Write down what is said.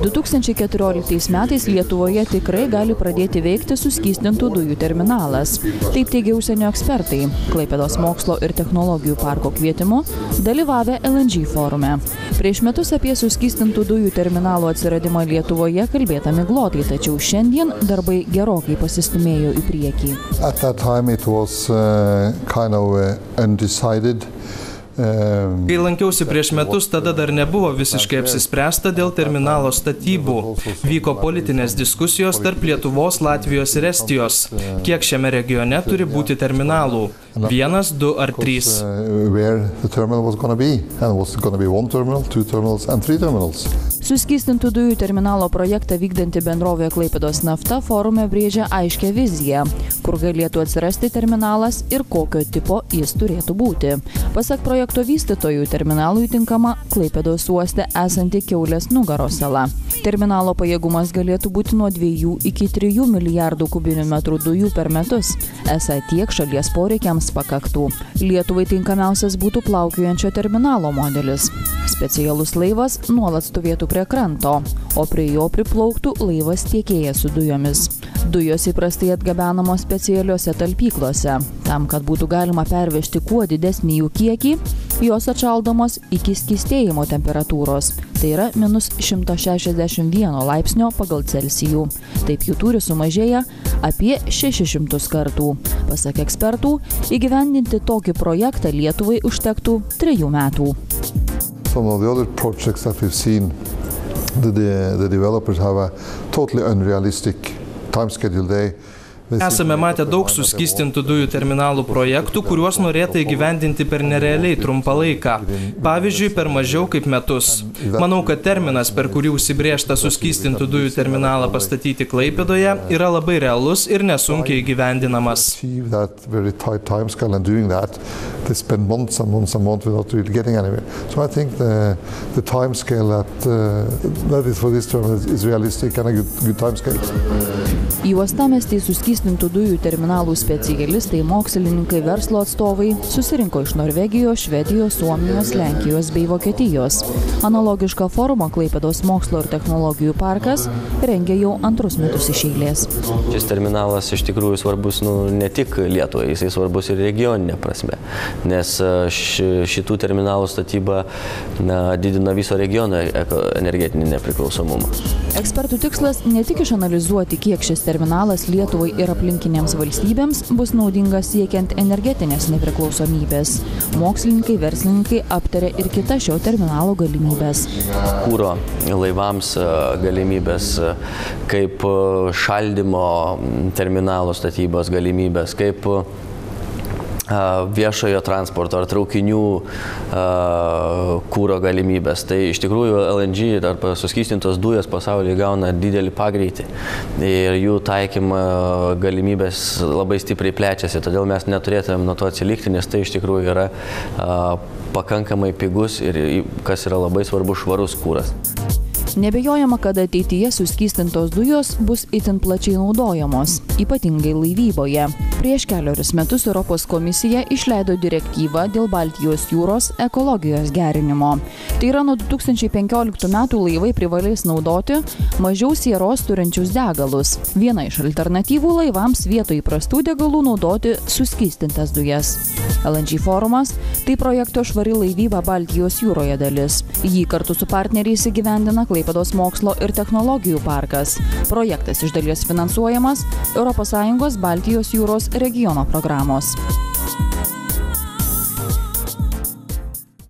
2014 metais Lietuvoje tikrai gali pradėti veikti suskystintų dujų terminalas. Taip teigia užsienio ekspertai, Klaipėdos mokslo ir technologijų parko kvietimu dalyvavę LNG forume. Prieš metus apie suskystintų dujų terminalo atsiradimą Lietuvoje kalbėta miglotai, tačiau šiandien darbai gerokai pasistumėjo į priekį. At that time it was undecided. Kai lankiausi prieš metus, tada dar nebuvo visiškai apsispręsta dėl terminalo statybų. Vyko politinės diskusijos tarp Lietuvos, Latvijos ir Estijos. Kiek šiame regione turi būti terminalų? 1, 2 ar 3? Suskystintų dujų terminalo projektą vykdanti bendrovė Klaipėdos nafta forume brėžia aiškią viziją, kur galėtų atsirasti terminalas ir kokio tipo jis turėtų būti. Pasak projekto vystytojų, terminalui tinkama Klaipėdos uoste esanti Kiaulės nugaros sala. Terminalo pajėgumas galėtų būti nuo 2 iki 3 milijardų kubinių metrų dujų per metus. Esą tiek šalies poreikiams pakaktų. Lietuvai tinkamiausias būtų plaukiojančio terminalo modelis. Specialus laivas nuolat stovėtų prie kranto, o prie jo priplauktų laivas tiekėjas su dujomis. Dujos įprastai atgabenamos specialiuose talpyklose. Tam, kad būtų galima pervežti kuo didesnį jų kiekį, jos atšaldomos iki skystėjimo temperatūros. Tai yra -161 laipsnio pagal Celsijų. Taip jų tūris sumažėja apie 600 kartų. Pasak ekspertų, įgyvendinti tokį projektą Lietuvai užtektų 3 metų. Some of the other projects that we've seen, the developers have a totally unrealistic time schedule. Esame matę daug suskystintų dujų terminalų projektų, kuriuos norėta įgyvendinti per nerealiai trumpą laiką. Pavyzdžiui, per mažiau kaip metus. Manau, kad terminas, per kurį užsibrėžta suskystintų dujų terminalą pastatyti Klaipėdoje, yra labai realus ir nesunkiai įgyvendinamas. They spend months and months without really getting anywhere. So I think the time scale that is for this term is realistic and a good time scale. Į uostamiestį suskystintų dujų terminalų specialistai, mokslininkai, verslo atstovai susirinko iš Norvegijos, Švedijos, Suomijos, Lenkijos bei Vokietijos. Analogišką forumą Klaipėdos mokslo ir technologijų parkas rengia jau 2 metus iš eilės. Šis terminalas iš tikrųjų svarbus ne tik Lietuvai, jisai svarbus ir regioninė prasme. Nes šitų terminalų statyba didina viso regiono energetinį nepriklausomumą. Ekspertų tikslas ne tik išanalizuoti, kiek šis terminalas Lietuvai ir aplinkinėms valstybėms bus naudingas siekiant energetinės nepriklausomybės. Mokslininkai, verslininkai aptarė ir kitas šio terminalo galimybės. Kūro laivams galimybės, kaip šaldymo terminalo statybos galimybės, kaip viešojo transporto ar traukinių kūro galimybės. Tai iš tikrųjų LNG arba suskystintos dujos pasaulyje gauna didelį pagreitį ir jų taikymo galimybės labai stipriai plečiasi. Todėl mes neturėtume nuo to atsilikti, nes tai iš tikrųjų yra pakankamai pigus ir, kas yra labai svarbu, švarus kūras. Nebejojama, kad ateityje suskystintos dujos bus itin plačiai naudojamos, ypatingai laivyboje. Prieš 4 metus Europos komisija išleido direktyvą dėl Baltijos jūros ekologijos gerinimo. Tai yra, nuo 2015 metų laivai privalės naudoti mažiau sieros turinčius degalus. Viena iš alternatyvų laivams vietoj įprastų degalų naudoti suskystintas dujas. LNG forumas – tai projekto Švari laivyba Baltijos jūroje dalis. Jį kartu su partneriais įgyvendina Klaipėdos mokslo ir technologijų parkas. Projektas iš dalies finansuojamas ES Baltijos jūros regiono programos.